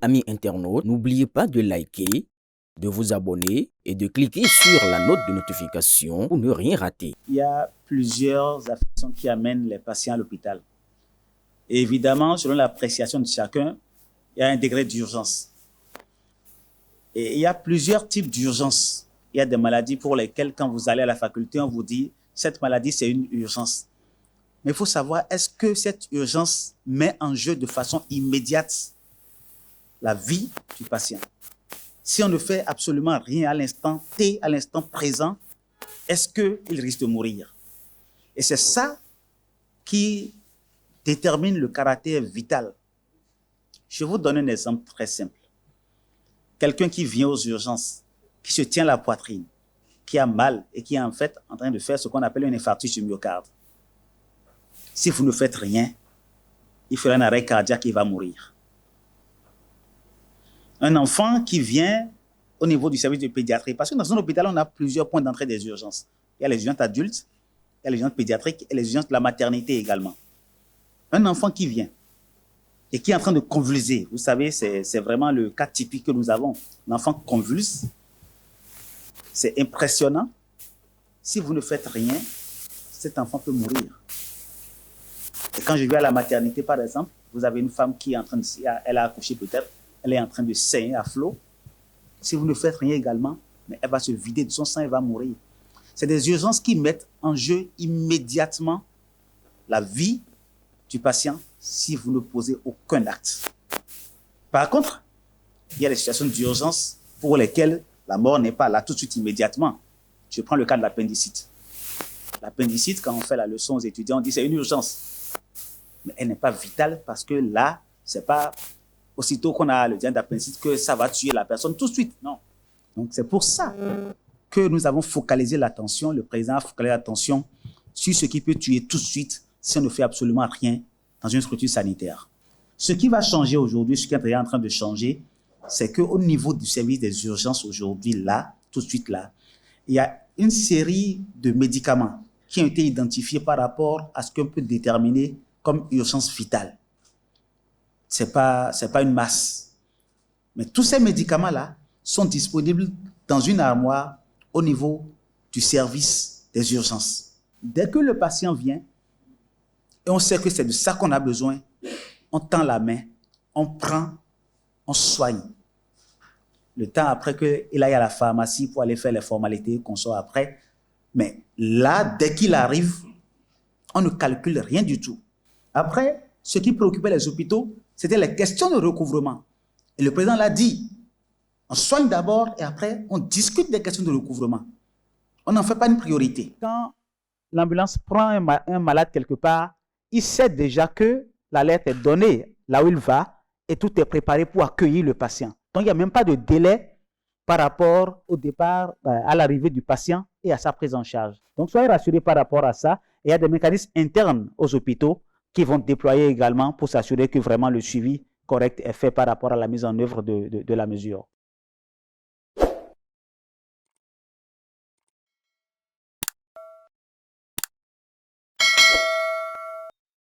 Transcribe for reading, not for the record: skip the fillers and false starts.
Amis internautes, n'oubliez pas de liker, de vous abonner et de cliquer sur la note de notification pour ne rien rater. Il y a plusieurs affections qui amènent les patients à l'hôpital. Et évidemment, selon l'appréciation de chacun, il y a un degré d'urgence. Et il y a plusieurs types d'urgence. Il y a des maladies pour lesquelles, quand vous allez à la faculté, on vous dit « cette maladie, c'est une urgence ». Mais il faut savoir, est-ce que cette urgence met en jeu de façon immédiate la vie du patient? Si on ne fait absolument rien à l'instant T, à l'instant présent, est-ce qu'il risque de mourir? Et c'est ça qui détermine le caractère vital. Je vais vous donner un exemple très simple. Quelqu'un qui vient aux urgences, qui se tient la poitrine, qui a mal et qui est en fait en train de faire ce qu'on appelle un infarctus du myocarde. Si vous ne faites rien, il fera un arrêt cardiaque et il va mourir. Un enfant qui vient au niveau du service de pédiatrie, parce que dans un hôpital, on a plusieurs points d'entrée des urgences. Il y a les urgences adultes, il y a les urgences pédiatriques et les urgences de la maternité également. Un enfant qui vient et qui est en train de convulser, vous savez, c'est vraiment le cas typique que nous avons. L'enfant convulse, c'est impressionnant. Si vous ne faites rien, cet enfant peut mourir. Et quand je vais à la maternité, par exemple, vous avez une femme qui est en train de... Elle a accouché peut-être, elle est en train de saigner à flot. Si vous ne faites rien également, mais elle va se vider de son sang et va mourir. C'est des urgences qui mettent en jeu immédiatement la vie du patient si vous ne posez aucun acte. Par contre, il y a des situations d'urgence pour lesquelles la mort n'est pas là tout de suite immédiatement. Je prends le cas de l'appendicite. L'appendicite, quand on fait la leçon aux étudiants, on dit c'est une urgence. Mais elle n'est pas vitale parce que là, c'est pas aussitôt qu'on a le diagnostic d'appendicite que ça va tuer la personne tout de suite. Non. Donc c'est pour ça que nous avons focalisé l'attention, le président a focalisé l'attention sur ce qui peut tuer tout de suite si on ne fait absolument rien dans une structure sanitaire. Ce qui va changer aujourd'hui, ce qui est en train de changer, c'est qu'au niveau du service des urgences aujourd'hui, là, tout de suite là, il y a une série de médicaments qui ont été identifiés par rapport à ce qu'on peut déterminer comme urgence vitale. C'est pas une masse. Mais tous ces médicaments-là sont disponibles dans une armoire au niveau du service des urgences. Dès que le patient vient, et on sait que c'est de ça qu'on a besoin, on tend la main, on prend, on soigne. Le temps après qu'il aille à la pharmacie pour aller faire les formalités qu'on sort après. Mais là, dès qu'il arrive, on ne calcule rien du tout. Après, ce qui préoccupait les hôpitaux, c'était les questions de recouvrement. Et le président l'a dit, on soigne d'abord et après, on discute des questions de recouvrement. On n'en fait pas une priorité. Quand l'ambulance prend un malade quelque part, il sait déjà que l'alerte est donnée là où il va et tout est préparé pour accueillir le patient. Donc, il n'y a même pas de délai par rapport au départ, à l'arrivée du patient et à sa prise en charge. Donc, soyez rassurés par rapport à ça. Et il y a des mécanismes internes aux hôpitaux qui vont déployer également pour s'assurer que vraiment le suivi correct est fait par rapport à la mise en œuvre de la mesure.